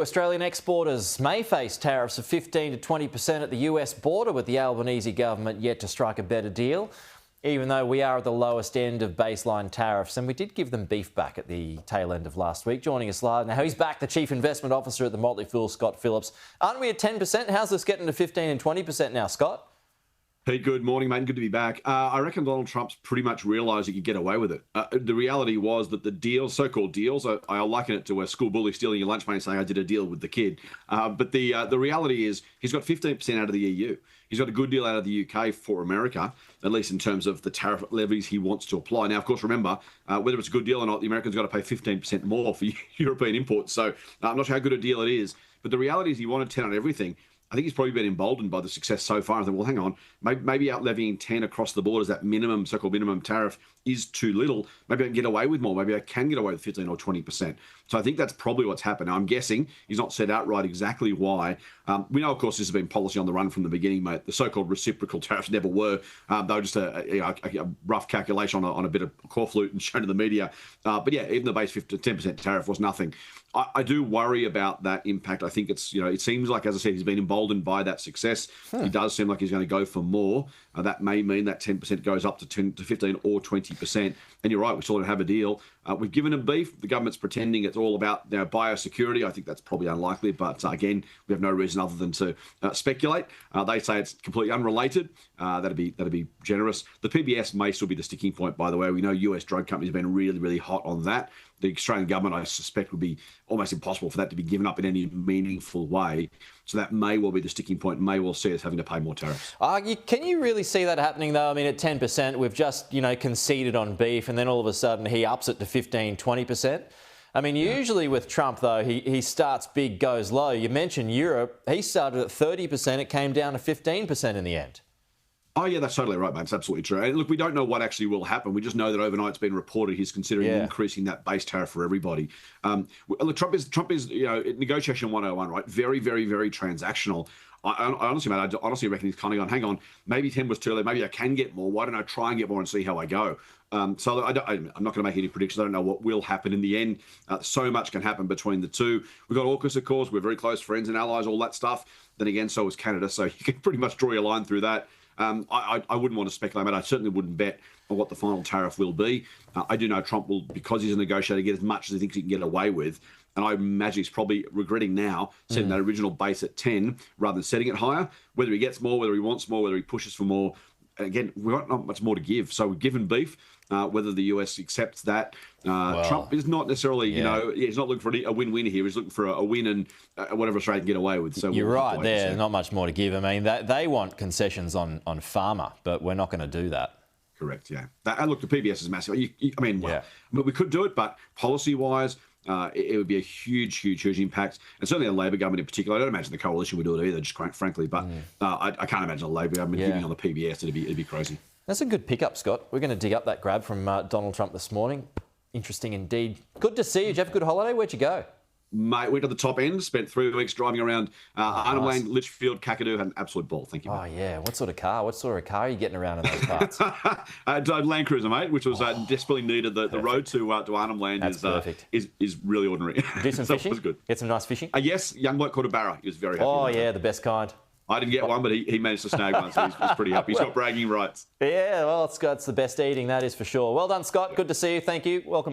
Australian exporters may face tariffs of 15 to 20% at the US border, with the Albanese government yet to strike a better deal, even though we are at the lowest end of baseline tariffs. And we did give them beef back at the tail end of last week. Joining us live now, he's back, the Chief Investment Officer at the Motley, Scott Phillips. Aren't we at 10%? How's this getting to 15 and 20% now, Scott? Hey, good morning, mate. Good to be back. I reckon Donald Trump's pretty much realised he could get away with it. The reality was that the deals, so-called deals, I liken it to a school bully stealing your lunch money and saying, I did a deal with the kid. But the reality is he's got 15% out of the EU. He's got a good deal out of the UK for America, at least in terms of the tariff levies he wants to apply. Now, of course, remember, whether it's a good deal or not, the Americans got to pay 15% more for European imports. So I'm not sure how good a deal it is. But the reality is he wanted 10 on everything. I think he's probably been emboldened by the success so far. I think, well, hang on, maybe out levying 10 across the board as that minimum, so-called minimum tariff is too little. Maybe I can get away with more. Maybe I can get away with 15 or 20%. So I think that's probably what's happened. Now, I'm guessing he's not said outright exactly why. We know, of course, this has been policy on the run from the beginning, mate. The so-called reciprocal tariffs never were. They were just a rough calculation on a bit of corflute and shown to the media. But yeah, even the base 10% tariff was nothing. I do worry about that impact. I think it's, it seems like, as I said, he's been emboldened by that success. He does seem like he's going to go for more. That may mean that 10% goes up to 10 to 15 or 20%. And you're right, we still don't have a deal. We've given him beef. The government's pretending it's all about biosecurity. I think that's probably unlikely. But again, we have no reason other than to speculate. They say it's completely unrelated. That'd be generous. The PBS may still be the sticking point, by the way. We know US drug companies have been really, really hot on that. The Australian government, I suspect, would be almost impossible for that to be given up in any meaningful way. So that may well be the sticking point, may well see us having to pay more tariffs. Can you really see that happening, though? I mean, at 10%, we've just, conceded on beef, and then all of a sudden he ups it to 15, 20%. I mean, usually with Trump, though, he starts big, goes low. You mentioned Europe. He started at 30%. It came down to 15% in the end. Oh, yeah, that's totally right, mate. It's absolutely true. And look, we don't know what actually will happen. We just know that overnight it's been reported he's considering increasing that base tariff for everybody. Look, Trump is negotiation 101, right? Very, very, very transactional. I honestly, mate, I honestly reckon he's kind of gone, hang on, maybe 10 was too early. Maybe I can get more. Why don't I try and get more and see how I go? So I'm not going to make any predictions. I don't know what will happen in the end. So much can happen between the two. We've got AUKUS, of course. We're very close friends and allies, all that stuff. Then again, so is Canada. So you can pretty much draw your line through that. I wouldn't want to speculate, but I certainly wouldn't bet on what the final tariff will be. I do know Trump will, because he's a negotiator, get as much as he thinks he can get away with. And I imagine he's probably regretting now setting that original base at 10 rather than setting it higher. Whether he gets more, whether he wants more, whether he pushes for more. Again, we've got not much more to give. So we've given beef. Whether the US accepts that. Trump is not necessarily, he's not looking for a win-win here. He's looking for a win and whatever Australia can get away with. So you're right there. Not much more to give. I mean, they want concessions on pharma, but we're not going to do that. Correct, yeah. And look, the PBS is massive. We could do it, but policy-wise, it would be a huge, huge, huge impact. And certainly a Labor government in particular. I don't imagine the coalition would do it either, just frankly. But I can't imagine a Labor government giving on the PBS. It'd be crazy. That's a good pickup, Scott. We're going to dig up that grab from Donald Trump this morning. Interesting indeed. Good to see you. Did you have a good holiday? Where'd you go? Mate, went to the top end, spent 3 weeks driving around Arnhem Land, Litchfield, Kakadu, had an absolute ball. Thank you, mate. Oh, yeah. What sort of car are you getting around in those parts? Land Cruiser, mate, which was desperately needed. The road to Arnhem Land is really ordinary. Do some fishing? It was good. Get some nice fishing? Yes, young bloke called a barra. He was very happy. Oh, yeah, the best kind. I didn't get one, but he managed to snag one, so he's pretty happy. He's got bragging rights. Yeah, well, it's the best eating, that is for sure. Well done, Scott. Good to see you. Thank you. Welcome back.